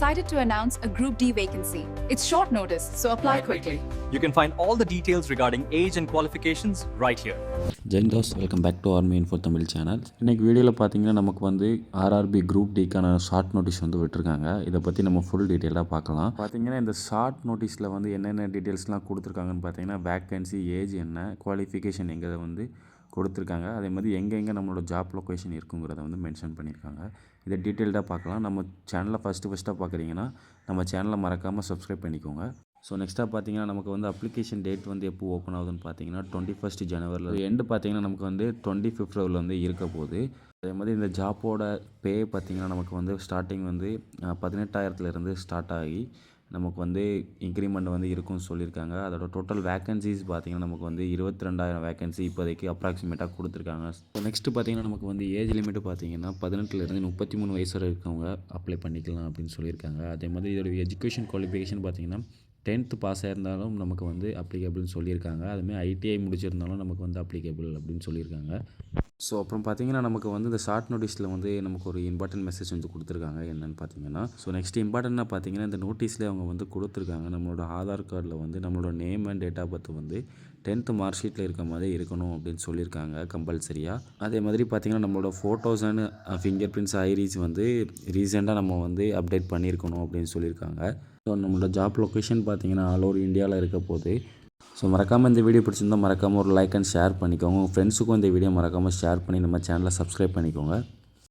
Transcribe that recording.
excited to announce a Group D vacancy. It's short notice, so apply quickly. You can find all the details regarding age and qualifications right here. ஜெய்ந்தோஸ் welcome back to army info Tamil channel. இன்றைக்கி வீடியோவில் பார்த்தீங்கன்னா நமக்கு வந்து RRB group டிக்கான short notice வந்து விட்டுருக்காங்க. இதை பற்றி நம்ம ஃபுல் டீட்டெயிலாக பார்க்கலாம். பார்த்தீங்கன்னா இந்த ஷார்ட் நோட்டீஸில் வந்து என்னென்ன டீட்டெயில்ஸ்லாம் கொடுத்துருக்காங்கன்னு பார்த்தீங்கன்னா வேக்கன்சி, ஏஜ் என்ன, குவாலிஃபிகேஷன் எங்கே வந்து கொடுத்துருக்காங்க. அதே மாதிரி எங்கெங்கே நம்மளோட ஜாப் லொக்கேஷன் இருக்குங்கிறத வந்து மென்ஷன் பண்ணியிருக்காங்க. இதை டீட்டெயில்டாக பார்க்கலாம். நம்ம சேனலை ஃபஸ்ட்டாக பார்க்குறீங்கன்னா நம்ம சேனலை மறக்காமல் சப்ஸ்கிரைப் பண்ணிக்கோங்க. ஸோ நெக்ஸ்ட்டாக பார்த்தீங்கன்னா நமக்கு வந்து அப்ளிகேஷன் டேட் வந்து எப்போ ஓப்பன் ஆகுதுன்னு பார்த்தீங்கன்னா 21 ஜனவரியில் எண்டு பார்த்தீங்கன்னா நமக்கு வந்து 25 வந்து இருக்க போகுது. அதே மாதிரி இந்த ஜாப்போட பே பார்த்திங்கன்னா நமக்கு வந்து ஸ்டார்டிங் வந்து 18,000 ஸ்டார்ட் ஆகி நமக்கு வந்து இன்க்ரிமெண்ட் வந்து இருக்கும்னு சொல்லியிருக்காங்க. அதோட டோட்டல் வேக்கன்சிஸ் பார்த்திங்கன்னா நமக்கு வந்து 22,000 வேக்கன்சி இப்போதைக்கு அப்ராக்சிமேட்டாக கொடுத்துருக்காங்க. ஸோ நெக்ஸ்ட்டு பார்த்திங்கன்னா நமக்கு வந்து ஏஜ் லிமிட்டு பார்த்திங்கன்னா 18 33 வயசு வரை இருக்கவங்க அப்ளை பண்ணிக்கலாம் அப்படின்னு சொல்லியிருக்காங்க. அதே மாதிரி இதோட எஜுகேஷன் குவாலிஃபிகேஷன் பார்த்திங்கன்னா 10th பாஸ் ஆகிருந்தாலும் நமக்கு வந்து அப்ளிகபிள்னு சொல்லியிருக்காங்க. அதுமாதிரி ஐடிஐ முடிச்சிருந்தாலும் நமக்கு வந்து அப்ளிகபிள் அப்படின்னு சொல்லியிருக்காங்க. ஸோ அப்புறம் பார்த்திங்கன்னா நமக்கு வந்து இந்த ஷார்ட் நோட்டீஸில் வந்து நமக்கு ஒரு இம்பார்ட்டன்ட் மெசேஜ் வந்து கொடுத்துருக்காங்க. என்னென்னு பார்த்தீங்கன்னா நெக்ஸ்ட் இம்பார்ட்டண்ட்டாக பார்த்தீங்கன்னா இந்த நோட்டீஸில் அவங்க வந்து கொடுத்துருக்காங்க நம்மளோட ஆதார் கார்டில் வந்து நம்மளோட name and date of birth வந்து 10th மார்க் ஷீட்டில் இருக்க மாதிரி இருக்கணும் அப்படின்னு சொல்லியிருக்காங்க கம்பல்சரியாக. அதே மாதிரி பார்த்திங்கன்னா நம்மளோட photos and fingerprints, iris வந்து ரீசெண்டாக நம்ம வந்து அப்டேட் பண்ணியிருக்கணும் அப்படின்னு சொல்லியிருக்காங்க. ஸோ நம்மளோட ஜாப் லொக்கேஷன் பார்த்திங்கன்னா ஆல் ஓவர் இந்தியாவில் இருக்க போது. ஸோ மறக்காமல் இந்த வீடியோ பிடிச்சிருந்தால் மறக்காமல் ஒரு லைக் அண்ட் ஷேர் பண்ணிக்கோங்க. உங்கள் ஃப்ரெண்ட்ஸுக்கும் இந்த வீடியோ மறக்காமல் ஷேர் பண்ணி நம்ம சேனலை சப்ஸ்கிரைப் பண்ணிக்கோங்க.